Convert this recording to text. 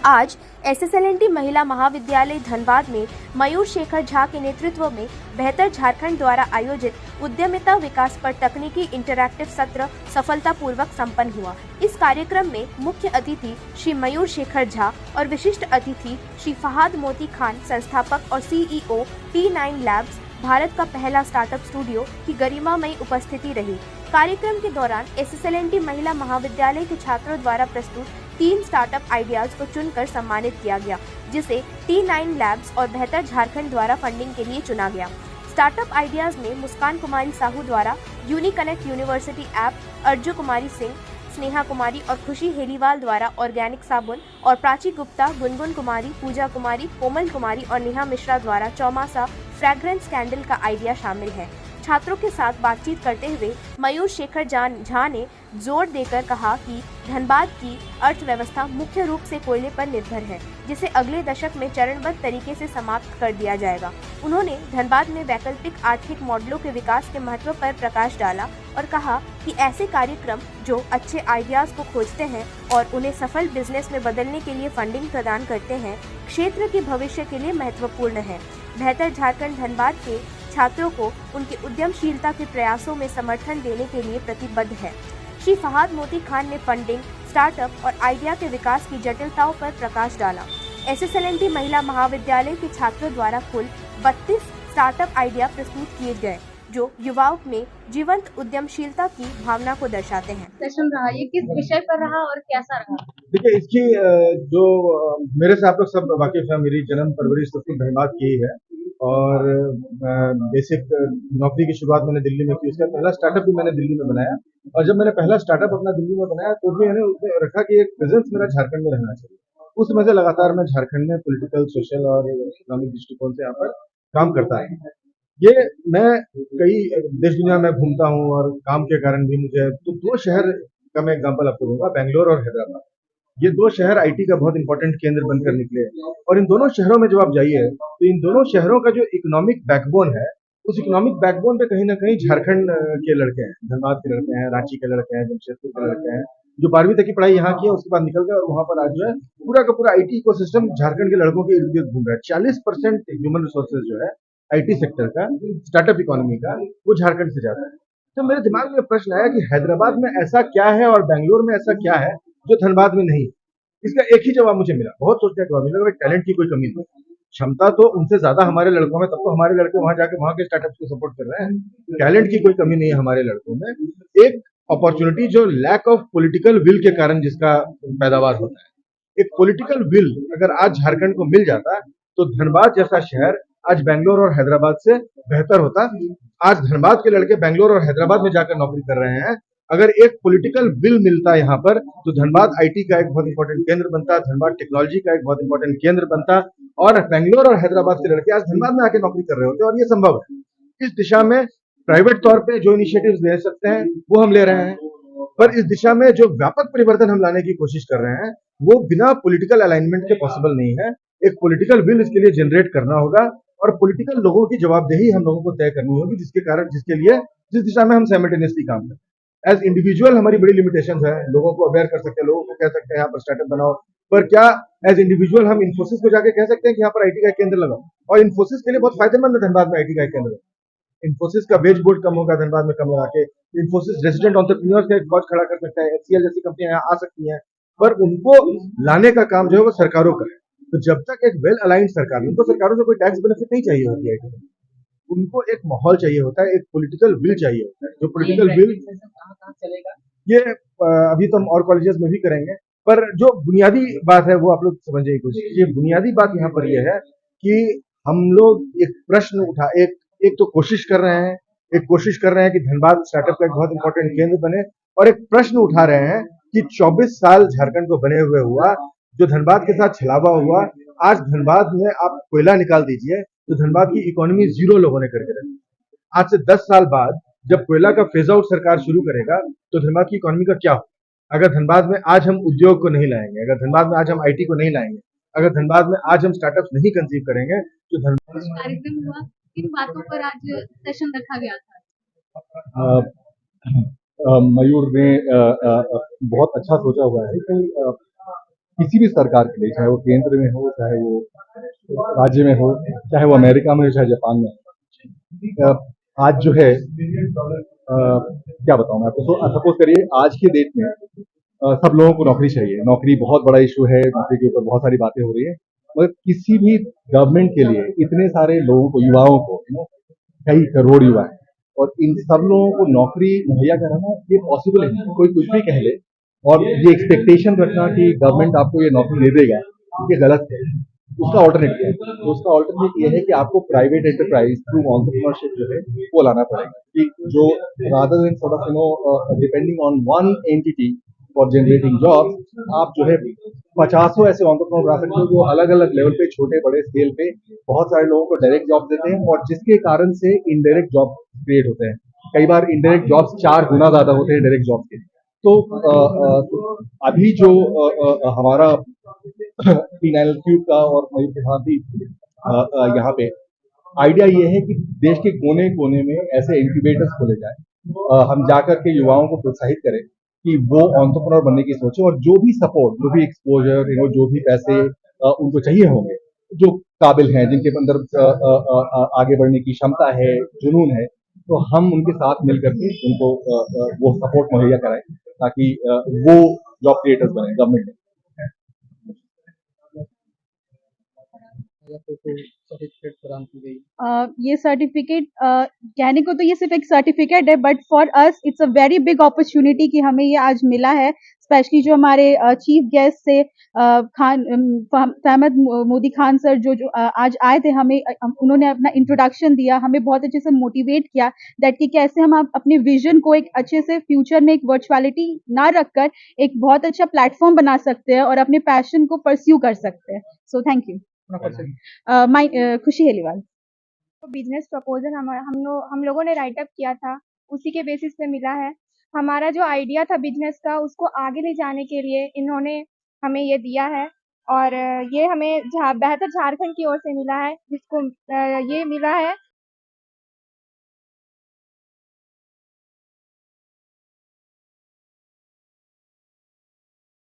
आज एसएसएलएनटी महिला महाविद्यालय धनबाद में मयूर शेखर झा के नेतृत्व में बेहतर झारखंड द्वारा आयोजित उद्यमिता विकास पर तकनीकी इंटरैक्टिव सत्र सफलतापूर्वक संपन्न हुआ। इस कार्यक्रम में मुख्य अतिथि श्री मयूर शेखर झा और विशिष्ट अतिथि श्री फहाद मोती खान, संस्थापक और सीईओ T9 लैब्स भारत का पहला स्टार्टअप स्टूडियो की गरिमामयी उपस्थिति रही। कार्यक्रम के दौरान एसएसएलएनटी महिला महाविद्यालय के छात्रों द्वारा प्रस्तुत 3 स्टार्टअप आइडियाज को चुनकर सम्मानित किया गया, जिसे T9 लैब्स और बेहतर झारखंड द्वारा फंडिंग के लिए चुना गया। स्टार्टअप आइडियाज में मुस्कान कुमारी साहू द्वारा यूनिकनेक्ट यूनिवर्सिटी ऐप, अर्जु कुमारी सिंह, स्नेहा कुमारी और खुशी हेलीवाल द्वारा ऑर्गेनिक साबुन और प्राची गुप्ता, गुनगुन कुमारी, पूजा कुमारी, कोमल कुमारी और नेहा मिश्रा द्वारा चौमासा फ्रैग्रेंस कैंडल का आइडिया शामिल है। छात्रों के साथ बातचीत करते हुए मयूर शेखर झा ने जोर देकर कहा कि धनबाद की अर्थव्यवस्था मुख्य रूप से कोयले पर निर्भर है, जिसे अगले दशक में चरणबद्ध तरीके से समाप्त कर दिया जाएगा। उन्होंने धनबाद में वैकल्पिक आर्थिक मॉडलों के विकास के महत्व पर प्रकाश डाला और कहा कि ऐसे कार्यक्रम जो अच्छे आइडियाज को खोजते हैं और उन्हें सफल बिजनेस में बदलने के लिए फंडिंग प्रदान करते हैं, क्षेत्र के भविष्य के लिए महत्वपूर्ण है। बेहतर झारखंड धनबाद के छात्रों को उनके उद्यमशीलता के प्रयासों में समर्थन देने के लिए प्रतिबद्ध है। श्री फहाद मोती खान ने फंडिंग, स्टार्टअप और आइडिया के विकास की जटिलताओं पर प्रकाश डाला। एसएसएलएनटी महिला महाविद्यालय के छात्रों द्वारा कुल 32 स्टार्टअप आइडिया प्रस्तुत किए गए, जो युवाओं में जीवंत उद्यमशीलता की भावना को दर्शाते हैं। सेशन रहा, ये किस विषय पर रहा और कैसा रहा? देखिए, इसकी जो मेरे से आप लोग सब वाकिफ हैं, मेरी जन्म परवरिश सब कुछ धनबाद की ही है और बेसिक नौकरी की शुरुआत मैंने दिल्ली में की। उसका पहला स्टार्टअप भी मैंने दिल्ली में बनाया और जब मैंने पहला स्टार्टअप अपना दिल्ली में बनाया तो भी मैंने उसमें रखा कि एक प्रेजेंस मेरा झारखंड में रहना चाहिए। उस समय से लगातार मैं झारखंड में पॉलिटिकल, सोशल और इकोनॉमिक दृष्टिकोण से यहाँ पर काम करता है। ये मैं कई देश दुनिया में घूमता हूँ और काम के कारण भी मुझे तो 2 शहर का मैं एग्जाम्पल आपको दूंगा, बेंगलोर और हैदराबाद। ये 2 शहर आईटी का बहुत इंपॉर्टेंट केंद्र बनकर निकले और इन दोनों शहरों में जब आप जाइए तो इन दोनों शहरों का जो इकोनॉमिक बैकबोन है, उस इकोनॉमिक बैकबोन पे कहीं ना कहीं झारखंड के लड़के हैं, धनबाद के लड़के हैं, रांची के लड़के हैं, जमशेदपुर के लड़के हैं, जो 12वीं तक की पढ़ाई यहाँ की है, उसके बाद निकल गए और वहां पर आज जो है पूरा का पूरा आईटी इकोसिस्टम झारखंड के लड़कों के इर्द गिर्द घूम रहा है। 40% ह्यूमन रिसोर्सेज जो है आईटी सेक्टर का, स्टार्टअप इकोनॉमी का, वो झारखंड से जाता है। तो मेरे दिमाग में प्रश्न आया कि हैदराबाद में ऐसा क्या है और बेंगलोर में ऐसा क्या है जो धनबाद में नहीं। इसका एक ही जवाब मुझे मिला, बहुत सोचने का जवाब मिला, टैलेंट की कोई कमी नहीं। क्षमता तो उनसे ज्यादा हमारे लड़कों में, तब तो हमारे लड़के वहां जाके वहां के स्टार्टअप्स को सपोर्ट कर रहे हैं। टैलेंट की कोई कमी नहीं है हमारे लड़कों में। एक अपॉर्चुनिटी जो लैक ऑफ पॉलिटिकल विल के कारण जिसका पैदावार होता है। एक पॉलिटिकल विल अगर आज झारखंड को मिल जाता तो धनबाद जैसा शहर आज बेंगलोर और हैदराबाद से बेहतर होता। आज धनबाद के लड़के बेंगलोर और हैदराबाद में जाकर नौकरी कर रहे हैं। अगर एक पॉलिटिकल विल मिलता है यहाँ पर तो धनबाद आईटी का एक बहुत इंपॉर्टेंट केंद्र बनता, धनबाद टेक्नोलॉजी का एक बहुत इंपॉर्टेंट केंद्र बनता और बेंगलोर और हैदराबाद के लड़के आज धनबाद में आके नौकरी कर रहे होते और ये संभव है। इस दिशा में प्राइवेट तौर पे जो इनिशिएटिव्स ले सकते हैं वो हम ले रहे हैं, पर इस दिशा में जो व्यापक परिवर्तन हम लाने की कोशिश कर रहे हैं वो बिना पॉलिटिकल अलाइनमेंट के पॉसिबल नहीं है। एक पॉलिटिकल विल इसके लिए जनरेट करना होगा और पॉलिटिकल लोगों की जवाबदेही हम लोगों को तय करनी होगी, जिसके लिए जिस दिशा में हम साइमल्टेनियसली काम करें। एज इंडिविजुअल हमारी बड़ी लिमिटेशंस है, लोगों को अवेयर कर सकते हैं, लोगों को कह सकते हैं यहाँ पर स्टार्टअप बनाओ, पर क्या एज इंडिविजुअल हम इन्फोसिस को जाके कह सकते हैं कि यहाँ पर आईटी का केंद्र लगाओ? और इन्फोसिस के लिए बहुत फायदेमंद है धनबाद में आईटी का केंद्र। इन्फोसिस का वेज बोर्ड कम होगा धनबाद में कम लगा के, इन्फोसिस रेजिडेंट एंटरप्रेन्योर्स का एक फौज खड़ा कर सकता है, एचसीएल जैसी कंपनियां यहाँ आ सकती हैं, पर उनको लाने का काम जो है वो सरकारों का है। तो जब तक एक वेल अलाइंड सरकार, उनको सरकारों से कोई टैक्स बेनिफिट नहीं चाहिए होती है, उनको एक माहौल चाहिए होता है, एक पॉलिटिकल विल चाहिए होता है। जो पॉलिटिकल विल चलेगा ये अभी तो हम और कॉलेजेस में भी करेंगे, पर जो बुनियादी बात है वो आप लोग समझने की कोशिश कीजिए। बुनियादी बात यहाँ पर यह है कि हम लोग एक प्रश्न उठा एक तो कोशिश कर रहे हैं कि धनबाद स्टार्टअप का एक बहुत इंपॉर्टेंट केंद्र बने और एक प्रश्न उठा रहे हैं कि 24 साल झारखंड को बने हुए हुआ, जो धनबाद के साथ छलावा हुआ, आज धनबाद में आप कोयला निकाल दीजिए तो धनबाद की इकोनॉमी 0 लोगों ने करके रखी। आज से 10 साल बाद जब कोयला का फेज आउट सरकार शुरू करेगा तो धनबाद की इकोनॉमी का क्या हो? अगर धनबाद में आज हम उद्योग को नहीं लाएंगे, अगर धनबाद में आज हम आईटी को नहीं लाएंगे, अगर धनबाद में आज हम स्टार्टअप्स नहीं कंसीव करेंगे तो कार्यक्रम हुआ, किन बातों पर आज सेशन रखा गया था? मयूर ने बहुत अच्छा सोचा हुआ है कि किसी भी सरकार के लिए, चाहे वो केंद्र में हो, चाहे वो राज्य में हो, चाहे वो अमेरिका में हो, चाहे जापान में हो। आज जो है क्या बताऊं मैं आपको, सपोज करिए आज की डेट में सब लोगों को नौकरी चाहिए, नौकरी बहुत बड़ा इशू है, नौकरी के ऊपर बहुत सारी बातें हो रही है, मगर किसी भी गवर्नमेंट के लिए इतने सारे लोगों को, युवाओं को, कई करोड़ युवा हैं, और इन सब लोगों को नौकरी मुहैया कराना ये पॉसिबल है। कोई कुछ भी कह ले, और ये एक्सपेक्टेशन रखना कि गवर्नमेंट आपको ये नौकरी दे देगा, ये गलत है। उसका ऑल्टरनेट क्या है? तो उसका ऑल्टरनेट ये है कि आपको प्राइवेट एंटरप्राइज थ्रू एंटरप्रेन्योरशिप जो है वो लाना पड़ेगा, कि जो rather than sort of depending on one entity for generating jobs, आप जो है 50 ऐसे एंटरप्रेन्योर बना सकते हो जो अलग अलग लेवल पे, छोटे बड़े स्केल पे बहुत सारे लोगों को डायरेक्ट जॉब देते हैं, और जिसके कारण से इनडायरेक्ट जॉब क्रिएट होते हैं। कई बार इनडायरेक्ट जॉब्स 4 गुना ज्यादा होते हैं डायरेक्ट जॉब के। तो अभी जो हमारा फिनाइल क्यूब का और मयूर के साथ भी यहाँ पे आइडिया ये है कि देश के कोने कोने में ऐसे इंक्यूबेटर्स खोले जाए, हम जाकर के युवाओं को प्रोत्साहित करें कि वो एंटरप्रेन्योर बनने की सोचे, और जो भी सपोर्ट, जो भी एक्सपोजर, जो भी पैसे उनको चाहिए होंगे, जो काबिल हैं, जिनके अंदर आगे बढ़ने की क्षमता है, जुनून है, तो हम उनके साथ मिल करके उनको वो सपोर्ट मुहैया कराएं, ताकि वो जॉब क्रिएटर्स बने गवर्नमेंट में। सर्टिफिकेट प्रदान की गई। ये सर्टिफिकेट कहने को तो ये सिर्फ एक सर्टिफिकेट है, but for us it's a very big opportunity कि हमें ये आज मिला है। स्पेशली जो हमारे चीफ गेस्ट से खान फहमद मोदी खान सर जो आज आए थे, हमें उन्होंने अपना इंट्रोडक्शन दिया, हमें बहुत अच्छे से मोटिवेट किया दैट कि कैसे हम अपने विजन को एक अच्छे से फ्यूचर में एक वर्चुअलिटी ना रखकर एक बहुत अच्छा प्लेटफॉर्म बना सकते हैं और अपने पैशन को परस्यू कर सकते हैं। So thank you. खुशी हेलीवाल। तो बिजनेस प्रपोजल हम लोगों ने राइट अप किया था, उसी के बेसिस पे मिला है। हमारा जो आइडिया था बिजनेस का, उसको आगे ले जाने के लिए इन्होंने हमें ये दिया है, और ये हमें बेहतर झारखंड की ओर से मिला है, जिसको ये मिला है